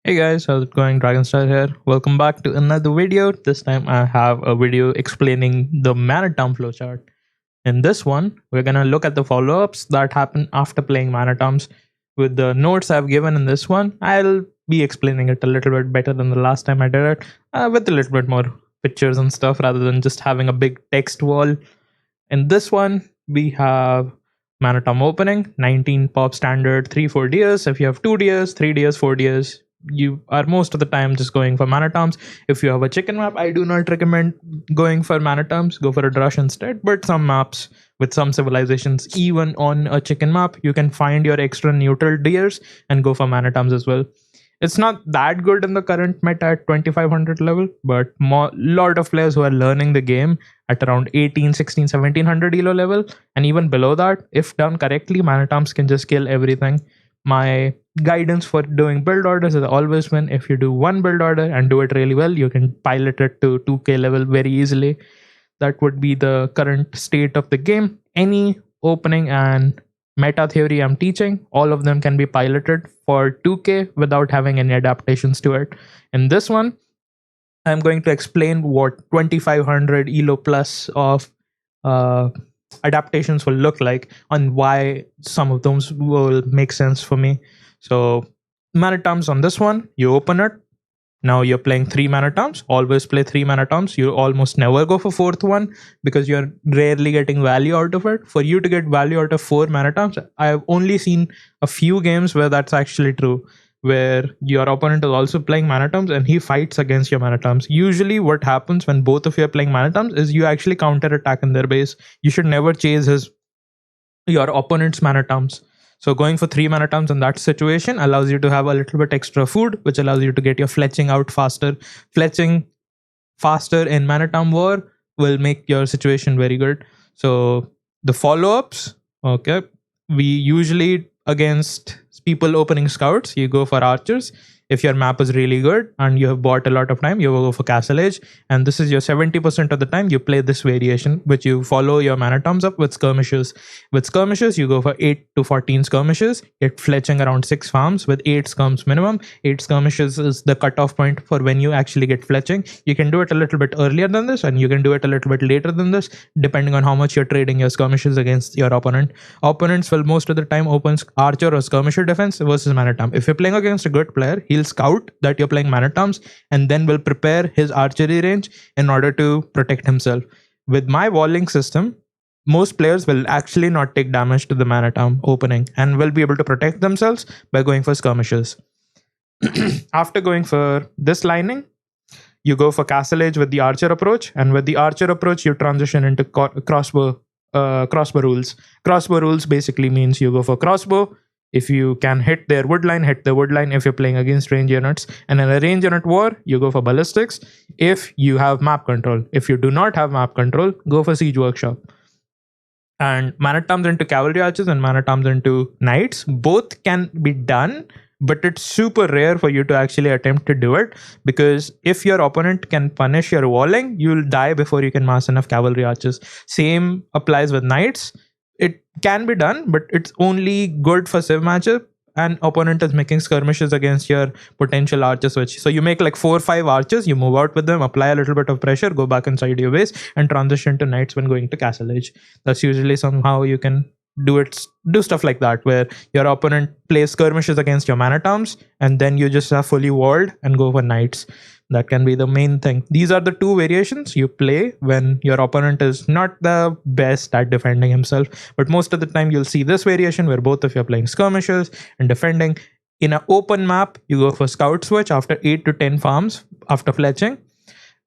Hey guys, how's it going? Dragonstar here. Welcome back to another video. This time I have a video explaining the Mana Town flowchart. In this one, we're gonna look at the follow-ups that happen after playing Mana Towns. With the notes I've given in this one, I'll be explaining it a little bit better than the last time I did it, with a little bit more pictures and stuff rather than just having a big text wall. In this one, we have Mana Town opening, 19 pop standard, 3-4 DS. If you have 2 DS, 3 DS, 4 DS, you are most of the time just going for mana toms. If you have a chicken map, I do not recommend going for mana toms. Go for a drush instead. But some maps with some civilizations, even on a chicken map, you can find your extra neutral deers and go for mana toms as well. It's not that good in the current meta at 2500 level, but lot of players who are learning the game at around 18, 16, 1700 elo level, and even below that, if done correctly, mana toms can just kill everything. My guidance for doing build orders is always when if you do one build order and do it really well, you can pilot it to 2k level very easily. That would be the current state of the game. Any opening and meta theory I'm teaching, all of them can be piloted for 2k without having any adaptations to it. In this one, I'm going to explain what 2500 elo plus of adaptations will look like and why some of those will make sense for me. So mana toms on this one, you open it. Now you're playing 3 mana toms. Always play 3 mana toms. You almost never go for 4th one because you're rarely getting value out of it. For you to get value out of 4 mana toms, I've only seen a few games where that's actually true, where your opponent is also playing mana toms and he fights against your mana toms. Usually what happens when both of you are playing mana toms is you actually counter attack in their base. You should never chase your opponent's mana toms. So going for 3 mana toms in that situation allows you to have a little bit extra food, which allows you to get your fletching out faster. Fletching faster in mana tom war will make your situation very good. So the follow-ups, okay, we usually against people opening scouts, you go for archers. If your map is really good and you have bought a lot of time, you will go for castle age, and this is your 70% of the time you play this variation, which you follow your mana toms up with skirmishes. With skirmishes, you go for 8 to 14 skirmishes, get fletching around 6 farms with 8 skirms minimum. 8 skirmishes is the cutoff point for when you actually get fletching. You can do it a little bit earlier than this, and you can do it a little bit later than this, depending on how much you're trading your skirmishes against your opponent. Opponents will most of the time open archer or skirmisher defense versus mana tom. If you're playing against a good player, he'll scout that you're playing mana toms and then will prepare his archery range in order to protect himself. With my walling system, most players will actually not take damage to the mana tom opening and will be able to protect themselves by going for skirmishes. After going for this lining, you go for castle age with the archer approach, and with the archer approach you transition into crossbow rules. Crossbow rules basically means you go for crossbow. If you can hit their wood line, hit the wood line if you're playing against range units. And in a range unit war, you go for ballistics if you have map control. If you do not have map control, go for siege workshop. And mana toms into cavalry archers and mana toms into knights, both can be done, but it's super rare for you to actually attempt to do it, because if your opponent can punish your walling, you'll die before you can mass enough cavalry archers. Same applies with knights. It can be done, but it's only good for civ matchup and opponent is making skirmishes against your potential archer switch. So you make like 4 or 5 archers, you move out with them, apply a little bit of pressure, go back inside your base and transition to knights when going to castle age. That's usually somehow you can do stuff like that, where your opponent plays skirmishes against your mana toms and then you just have fully walled and go for knights. That can be the main thing. These are the 2 variations you play when your opponent is not the best at defending himself, but most of the time you'll see this variation where both of you are playing skirmishes and defending. In an open map, you go for scout switch after 8 to 10 farms after fletching,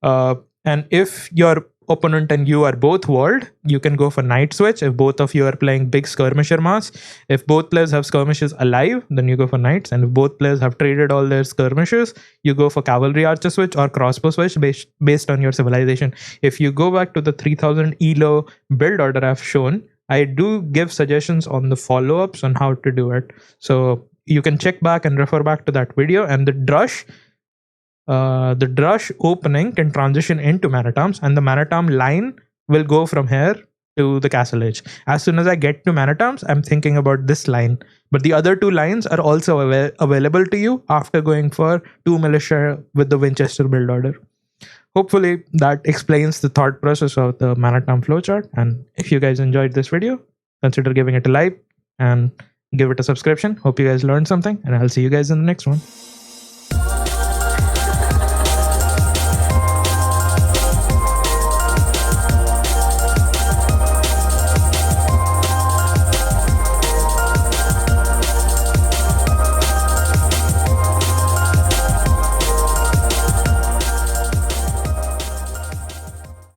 and if your opponent and you are both walled, you can go for knight switch if both of you are playing big skirmisher mass. If both players have skirmishes alive, then you go for knights, and if both players have traded all their skirmishes, you go for cavalry archer switch or crossbow switch based on your civilization. If you go back to the 3000 elo build order I've shown, I do give suggestions on the follow-ups on how to do it, so you can check back and refer back to that video. And the drush opening can transition into mana toms, and the mana tom line will go from here to the castle edge. As soon as I get to mana terms, I'm thinking about this line. But the other two lines are also available to you after going for 2 militia with the Winchester build order. Hopefully that explains the thought process of the mana term flowchart. And if you guys enjoyed this video, consider giving it a like and give it a subscription. Hope you guys learned something, and I'll see you guys in the next one.